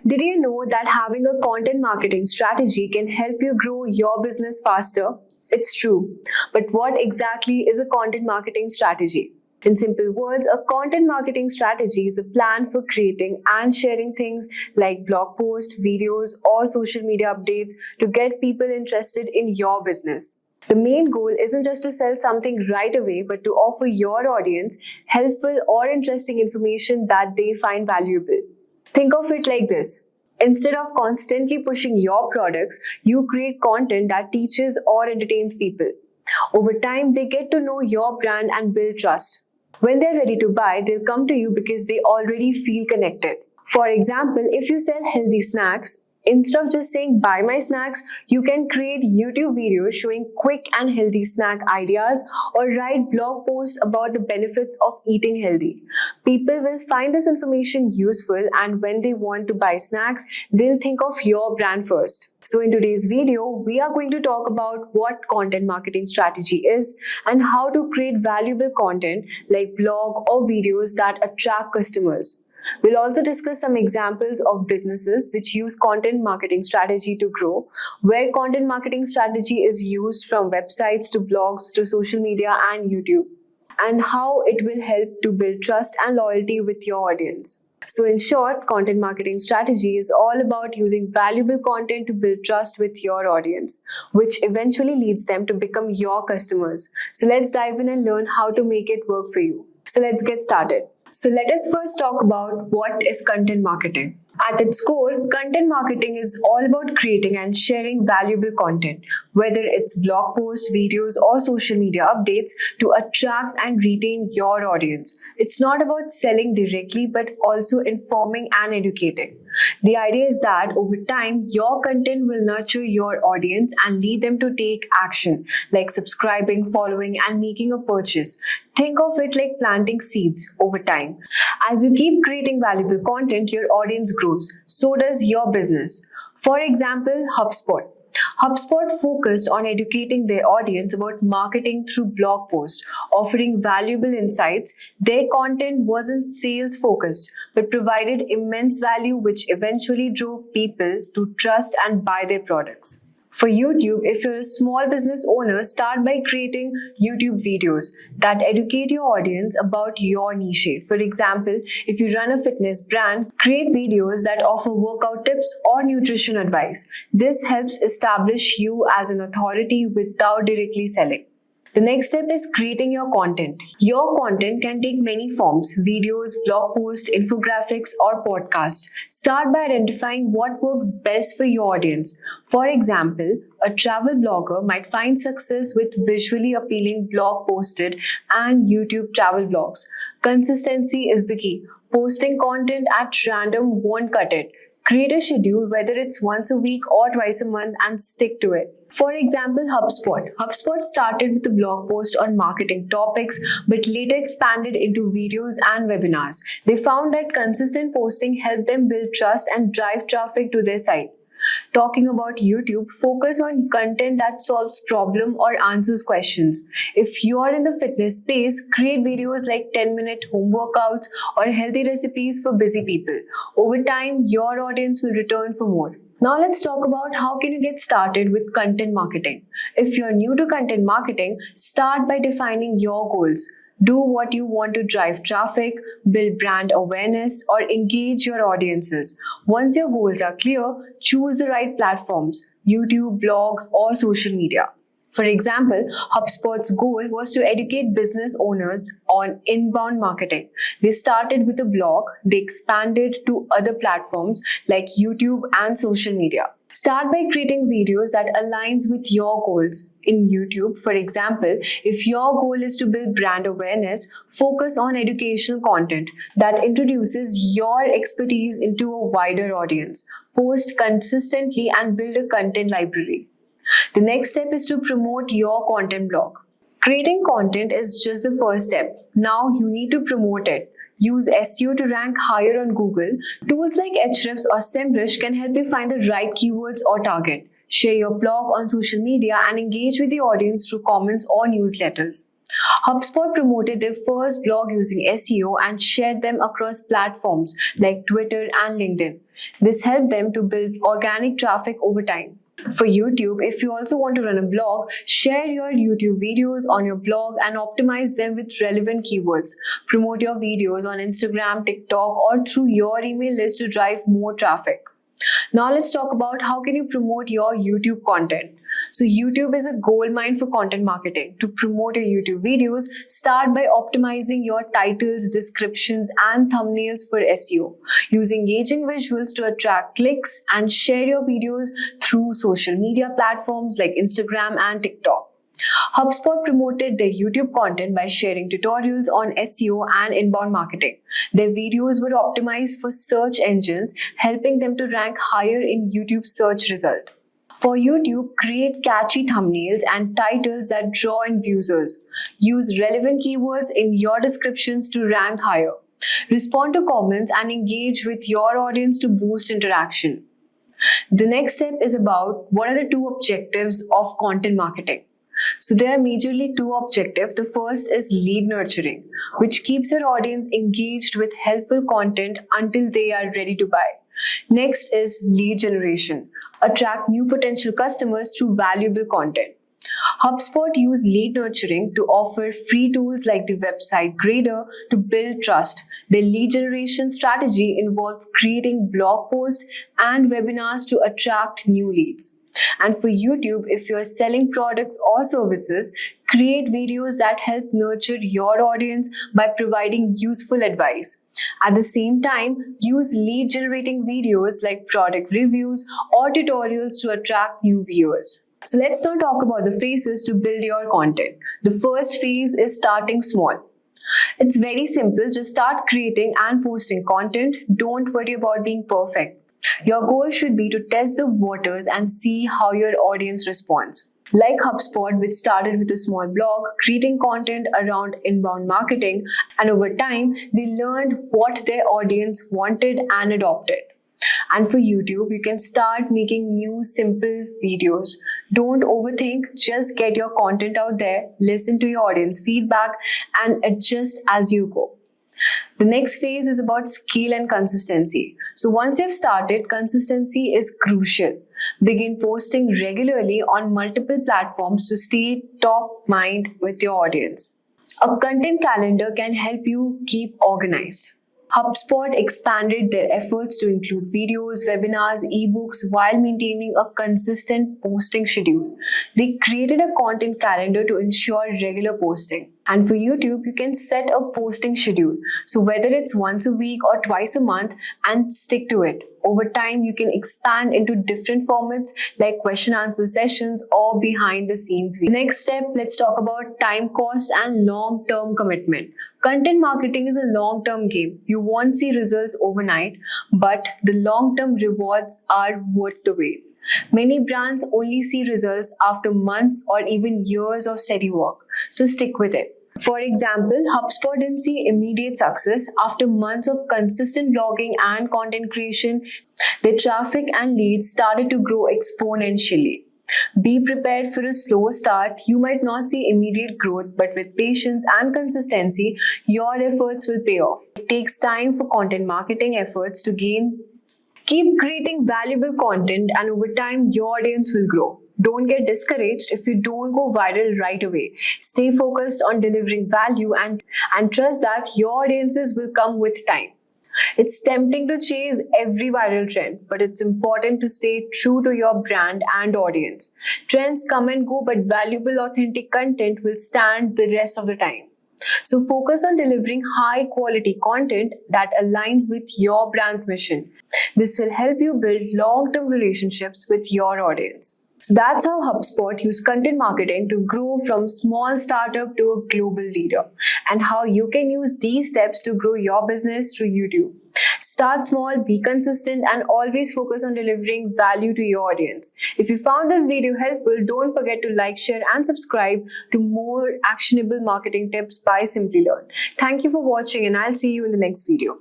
Did you know that having a content marketing strategy can help you grow your business faster? It's true. But what exactly is a content marketing strategy? In simple words, a content marketing strategy is a plan for creating and sharing things like blog posts, videos, or social media updates to get people interested in your business. The main goal isn't just to sell something right away, but to offer your audience helpful or interesting information that they find valuable. Think of it like this. Instead of constantly pushing your products, you create content that teaches or entertains people. Over time, they get to know your brand and build trust. When they're ready to buy, they'll come to you because they already feel connected. For example, if you sell healthy snacks, instead of just saying buy my snacks, you can create YouTube videos showing quick and healthy snack ideas or write blog posts about the benefits of eating healthy. People will find this information useful, and when they want to buy snacks, they'll think of your brand first. So in today's video, we are going to talk about what content marketing strategy is and how to create valuable content like blog or videos that attract customers. We'll also discuss some examples of businesses which use content marketing strategy to grow, where content marketing strategy is used from websites to blogs to social media and YouTube, and how it will help to build trust and loyalty with your audience. So in short, content marketing strategy is all about using valuable content to build trust with your audience, which eventually leads them to become your customers. So let's dive in and learn how to make it work for you. So let's get started. So let us first talk about what is content marketing. At its core, content marketing is all about creating and sharing valuable content, whether it's blog posts, videos, or social media updates to attract and retain your audience. It's not about selling directly, but also informing and educating. The idea is that over time, your content will nurture your audience and lead them to take action, like subscribing, following, and making a purchase. Think of it like planting seeds over time. As you keep creating valuable content, your audience grows. So does your business. For example, HubSpot. HubSpot focused on educating their audience about marketing through blog posts, offering valuable insights. Their content wasn't sales focused, but provided immense value, which eventually drove people to trust and buy their products. For YouTube, if you're a small business owner, start by creating YouTube videos that educate your audience about your niche. For example, if you run a fitness brand, create videos that offer workout tips or nutrition advice. This helps establish you as an authority without directly selling. The next step is creating your content. Your content can take many forms: videos, blog posts, infographics, or podcasts. Start by identifying what works best for your audience. For example, a travel blogger might find success with visually appealing blog posted and YouTube travel blogs. Consistency is the key. Posting content at random won't cut it. Create a schedule, whether it's once a week or twice a month, and stick to it. For example, HubSpot. HubSpot started with a blog post on marketing topics, but later expanded into videos and webinars. They found that consistent posting helped them build trust and drive traffic to their site. Talking about YouTube, focus on content that solves problems or answers questions. If you are in the fitness space, create videos like 10-minute home workouts or healthy recipes for busy people. Over time, your audience will return for more. Now let's talk about how can you get started with content marketing. If you're new to content marketing, start by defining your goals. Do what you want to drive traffic, build brand awareness, or engage your audiences. Once your goals are clear, choose the right platforms: YouTube, blogs, or social media. For example, HubSpot's goal was to educate business owners on inbound marketing. They started with a blog, they expanded to other platforms like YouTube and social media. Start by creating videos that aligns with your goals. In YouTube, for example, if your goal is to build brand awareness, focus on educational content that introduces your expertise into a wider audience. Post consistently and build a content library. The next step is to promote your content blog. Creating content is just the first step. Now you need to promote it. Use SEO to rank higher on Google. Tools like Ahrefs or SEMrush can help you find the right keywords or target. Share your blog on social media and engage with the audience through comments or newsletters. HubSpot promoted their first blog using SEO and shared them across platforms like Twitter and LinkedIn. This helped them to build organic traffic over time. For YouTube, if you also want to run a blog, share your YouTube videos on your blog and optimize them with relevant keywords. Promote your videos on Instagram, TikTok, or through your email list to drive more traffic. Now let's talk about how can you promote your YouTube content. So YouTube is a goldmine for content marketing. To promote your YouTube videos, start by optimizing your titles, descriptions, and thumbnails for SEO. Use engaging visuals to attract clicks and share your videos through social media platforms like Instagram and TikTok. HubSpot promoted their YouTube content by sharing tutorials on SEO and inbound marketing. Their videos were optimized for search engines, helping them to rank higher in YouTube search results. For YouTube, create catchy thumbnails and titles that draw in users. Use relevant keywords in your descriptions to rank higher. Respond to comments and engage with your audience to boost interaction. The next step is about what are the two objectives of content marketing. So there are majorly two objectives. The first is lead nurturing, which keeps your audience engaged with helpful content until they are ready to buy. Next is lead generation. Attract new potential customers through valuable content. HubSpot use lead nurturing to offer free tools like the website grader to build trust. Their lead generation strategy involves creating blog posts and webinars to attract new leads. And for YouTube, if you're selling products or services, create videos that help nurture your audience by providing useful advice. At the same time, use lead generating videos like product reviews or tutorials to attract new viewers. So let's now talk about the phases to build your content. The first phase is starting small. It's very simple. Just start creating and posting content. Don't worry about being perfect. Your goal should be to test the waters and see how your audience responds. Like HubSpot, which started with a small blog, creating content around inbound marketing, and over time, they learned what their audience wanted and adopted. And for YouTube, you can start making new, simple videos. Don't overthink, just get your content out there, listen to your audience feedback, and adjust as you go. The next phase is about scale and consistency. So once you've started, consistency is crucial. Begin posting regularly on multiple platforms to stay top mind with your audience. A content calendar can help you keep organized. HubSpot expanded their efforts to include videos, webinars, ebooks while maintaining a consistent posting schedule. They created a content calendar to ensure regular posting. And for YouTube, you can set a posting schedule. So whether it's once a week or twice a month, and stick to it. Over time, you can expand into different formats like question answer sessions or behind the scenes videos. Next step, let's talk about time cost and long-term commitment. Content marketing is a long-term game. You won't see results overnight, but the long-term rewards are worth the wait. Many brands only see results after months or even years of steady work, so stick with it. For example, HubSpot didn't see immediate success. After months of consistent blogging and content creation, their traffic and leads started to grow exponentially. Be prepared for a slow start. You might not see immediate growth, but with patience and consistency, your efforts will pay off. It takes time for content marketing efforts to gain. Keep creating valuable content, and over time, your audience will grow. Don't get discouraged if you don't go viral right away. Stay focused on delivering value and trust that your audiences will come with time. It's tempting to chase every viral trend, but it's important to stay true to your brand and audience. Trends come and go, but valuable, authentic content will stand the rest of the time. So focus on delivering high quality content that aligns with your brand's mission. This will help you build long-term relationships with your audience. So that's how HubSpot used content marketing to grow from small startup to a global leader, and how you can use these steps to grow your business through YouTube. Start small, be consistent, and always focus on delivering value to your audience. If you found this video helpful, don't forget to like, share, and subscribe to more actionable marketing tips by Simplilearn. Thank you for watching, and I'll see you in the next video.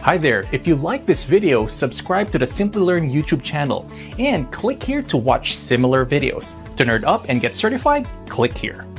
Hi there, if you like this video, subscribe to the Simplilearn YouTube channel and click here to watch similar videos. To nerd up and get certified, click here.